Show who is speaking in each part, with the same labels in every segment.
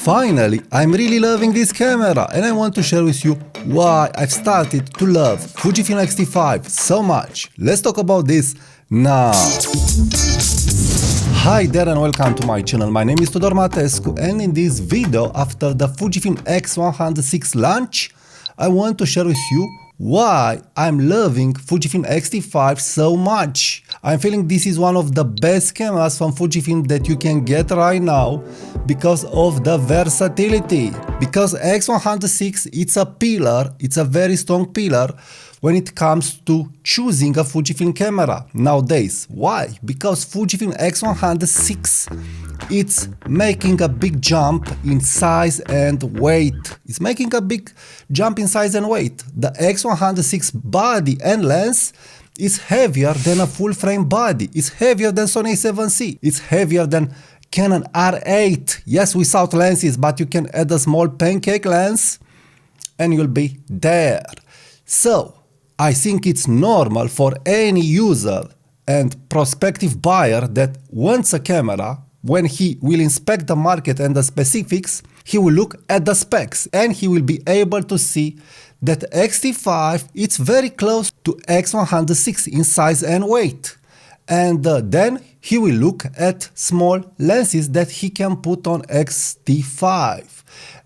Speaker 1: Finally, I'm really loving this camera and I want to share with you why I've started to love Fujifilm X-T5 so much. Let's talk about this now. Hi there and welcome to my channel. My name is Tudor Matescu and in this video, after the Fujifilm X100VI launch, I want to share with you why I'm loving Fujifilm X-T5 so much. I'm feeling this is one of the best cameras from Fujifilm that you can get right now because of the versatility. Because X100VI, it's a pillar, it's a very strong pillar when it comes to choosing a Fujifilm camera nowadays. Why? Because Fujifilm X100VI, it's making a big jump in size and weight. It's making a big jump in size and weight. The X100VI body and lens is heavier than a full frame body. It's heavier than Sony a7C. It's heavier than Canon R8. Yes, without lenses, but you can add a small pancake lens and you'll be there. So, I think it's normal for any user and prospective buyer that wants a camera, when he will inspect the market and the specifics, he will look at the specs and he will be able to see that X-T5 is very close to X100VI in size and weight. And then he will look at small lenses that he can put on X-T5.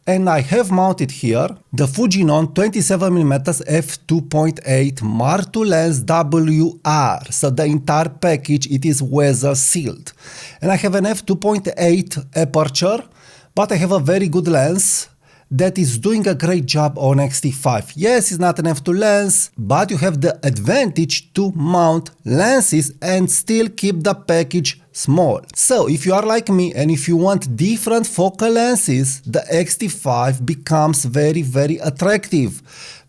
Speaker 1: And I have mounted here the Fujinon 27mm f2.8 Mark II lens WR. So the entire package, it is weather sealed. And I have an f2.8 aperture, but I have a very good lens that is doing a great job on X-T5. Yes, it's not an f2 lens, but you have the advantage to mount lenses and still keep the package small. So if you are like me and if you want different focal lenses, the X-T5 becomes very, very attractive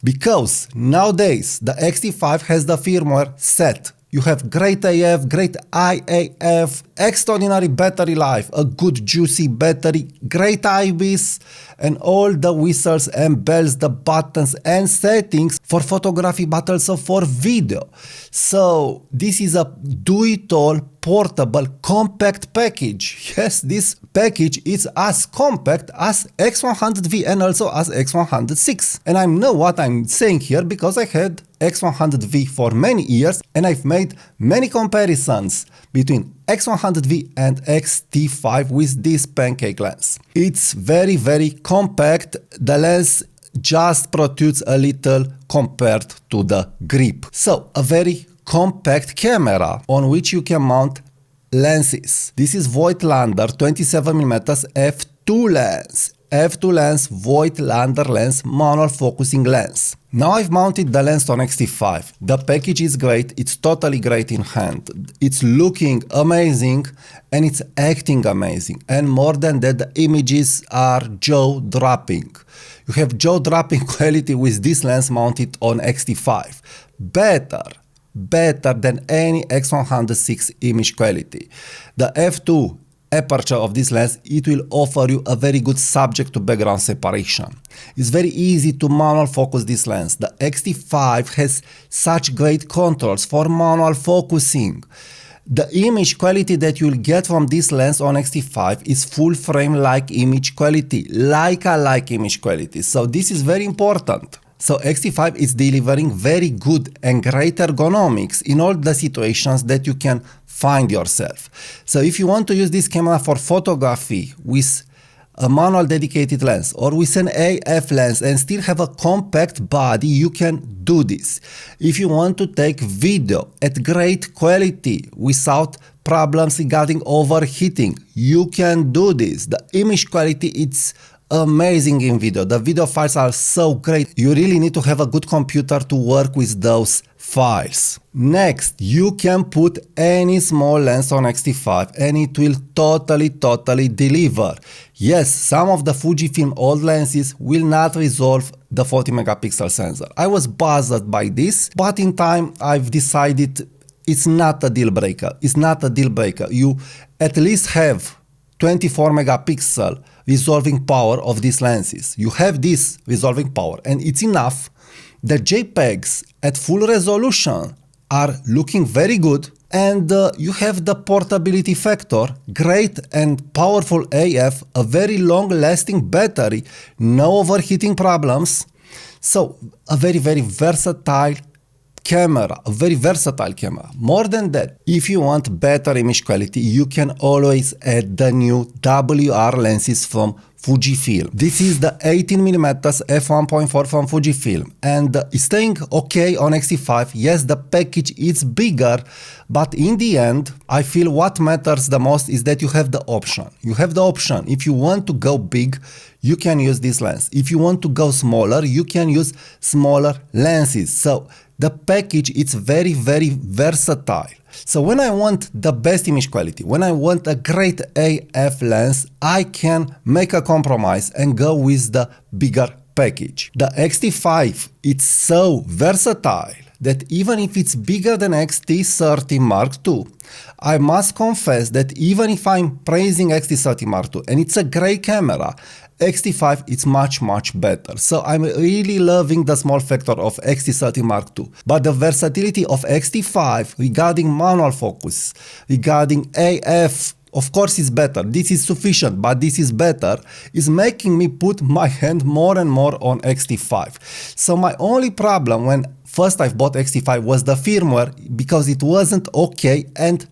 Speaker 1: because nowadays the X-T5 has the firmware set. You have great AF, great IAF, extraordinary battery life, a good juicy battery, great IBIS, and all the whistles and bells, the buttons and settings for photography, but also for video. So this is a do-it-all portable compact package. Yes, this package is as compact as X100V and also as X100VI. And I know what I'm saying here because I had X100V for many years and I've made many comparisons between X100V and X-T5 with this pancake lens. It's very, very compact. The lens just protrudes a little compared to the grip. So a very compact camera on which you can mount lenses. This is Voigtlander 27mm f2 lens. f2 lens, Voigtlander lens, manual focusing lens. Now I've mounted the lens on X-T5. The package is great, it's totally great in hand. It's looking amazing and it's acting amazing. And more than that, the images are jaw-dropping. You have jaw-dropping quality with this lens mounted on X-T5. Better than any X100VI image quality. The f2 aperture of this lens, it will offer you a very good subject to background separation. It's very easy to manual focus this lens. The X-T5 has such great controls for manual focusing. The image quality that you'll get from this lens on X-T5 is full frame like image quality, Leica-like image quality. So this is very important. So X-T5 is delivering very good and great ergonomics in all the situations that you can find yourself. So if you want to use this camera for photography with a manual dedicated lens or with an AF lens and still have a compact body, you can do this. If you want to take video at great quality without problems regarding overheating, you can do this. The image quality, it's amazing in video. The video files are so great. You really need to have a good computer to work with those files. Next, you can put any small lens on X-T5 and it will totally deliver. Yes, some of the Fujifilm old lenses will not resolve the 40 megapixel sensor. I was bothered by this, but in time I've decided it's not a deal breaker. It's not a deal breaker. You at least have 24 megapixel resolving power of these lenses. You have this resolving power and it's enough. The JPEGs at full resolution are looking very good And you have the portability factor, great and powerful AF, a very long-lasting battery, no overheating problems. So a very, very versatile camera, a very versatile camera. More than that, if you want better image quality, you can always add the new WR lenses from Fujifilm. This is the 18mm f1.4 from Fujifilm, and it's staying okay on X-T5. Yes, the package is bigger, but in the end, I feel what matters the most is that you have the option. You have the option. If you want to go big, you can use this lens. If you want to go smaller, you can use smaller lenses. So the package, it's very, very versatile. So when I want the best image quality, when I want a great AF lens, I can make a compromise and go with the bigger package. The X-T5, it's so versatile that even if it's bigger than X-T30 Mark II, I must confess that even if I'm praising X-T30 Mark II and it's a great camera, X-T5 is much, much better. So I'm really loving the small factor of X-T30 Mark II. But the versatility of X-T5 regarding manual focus, regarding AF, of course is better. This is sufficient, but this is better, is making me put my hand more and more on X-T5. So my only problem when first I bought X-T5 was the firmware, because it wasn't okay, and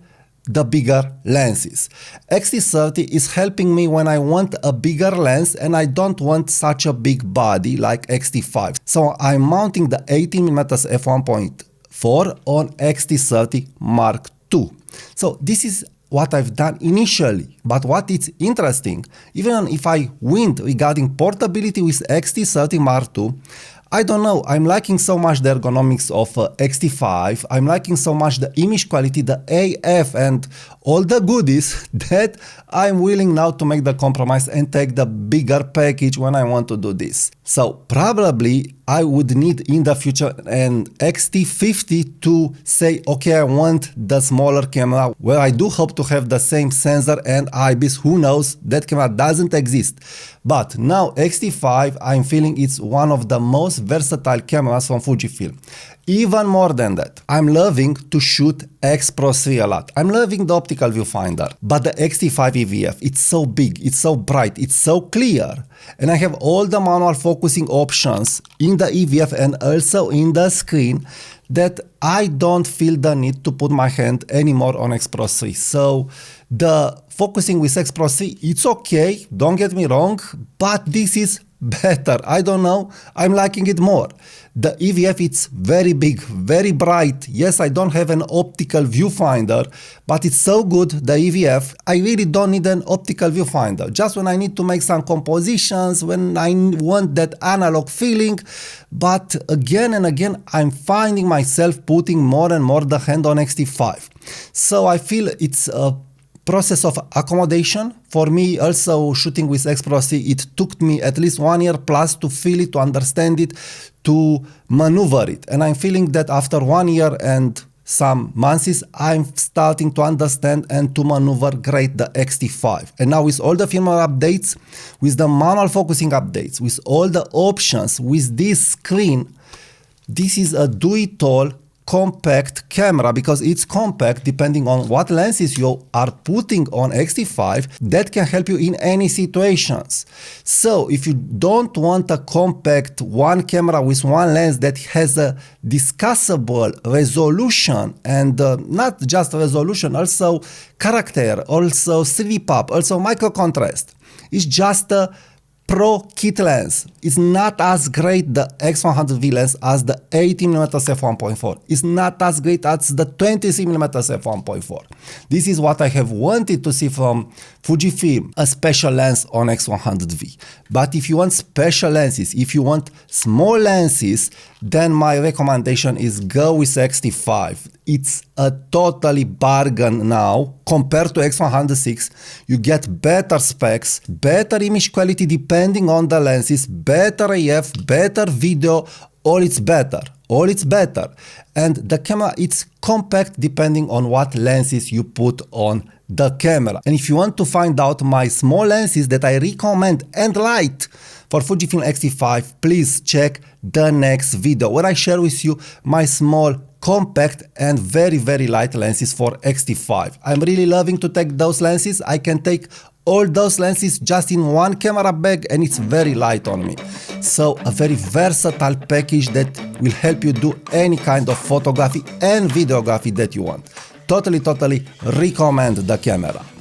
Speaker 1: the bigger lenses. X-T30 is helping me when I want a bigger lens and I don't want such a big body like X-T5. So I'm mounting the 18mm f1.4 on X-T30 Mark II. So this is what I've done initially, but what is interesting, even if I went regarding portability with X-T30 Mark II, I don't know, I'm liking so much the ergonomics of X-T5, I'm liking so much the image quality, the AF and all the goodies, that I'm willing now to make the compromise and take the bigger package when I want to do this. So probably I would need in the future an X-T50 to say, okay, I want the smaller camera, where I do hope to have the same sensor and IBIS. Who knows, that camera doesn't exist. But now X-T5, I'm feeling it's one of the most versatile cameras from Fujifilm. Even more than that, I'm loving to shoot X Pro 3 a lot. I'm loving the optical viewfinder, but the X-T5 EVF, it's so big, it's so bright, it's so clear, and I have all the manual focusing options in the EVF and also in the screen, that I don't feel the need to put my hand anymore on X Pro 3. So the focusing with X Pro 3, it's okay, don't get me wrong, but this is better. I don't know, I'm liking it more. The EVF, it's very big, very bright. Yes, I don't have an optical viewfinder, but it's so good, the EVF, I really don't need an optical viewfinder. Just when I need to make some compositions, when I want that analog feeling. But again and again, I'm finding myself putting more and more the hand on X-T5. So I feel it's a process of accommodation. For me, also shooting with X Pro 3, it took me at least 1 year plus to feel it, to understand it, to maneuver it. And I'm feeling that after 1 year and some months, I'm starting to understand and to maneuver great the X-T5. And now with all the firmware updates, with the manual focusing updates, with all the options, with this screen, this is a do-it-all compact camera, because it's compact depending on what lenses you are putting on X-T5, that can help you in any situations. So if you don't want a compact one camera with one lens that has a discussable resolution, and not just resolution, also character, also sweep up, also micro contrast, it's just a Pro kit lens. It's not as great, the X100V lens, as the 18mm f1.4. It's not as great as the 23mm f1.4. This is what I have wanted to see from Fujifilm, a special lens on X100V. But if you want special lenses, if you want small lenses, then my recommendation is go with X-T5. It's a totally bargain now compared to X100VI. You get better specs, better image quality depending on the lenses, better AF, better video, all it's better. All it's better. And the camera, it's compact depending on what lenses you put on the camera. And if you want to find out my small lenses that I recommend and like for Fujifilm X-T5, please check the next video where I share with you my small compact and very light lenses for X-T5. I'm really loving to take those lenses. I can take all those lenses just in one camera bag and it's very light on me. So a very versatile package that will help you do any kind of photography and videography that you want. Totally recommend the camera.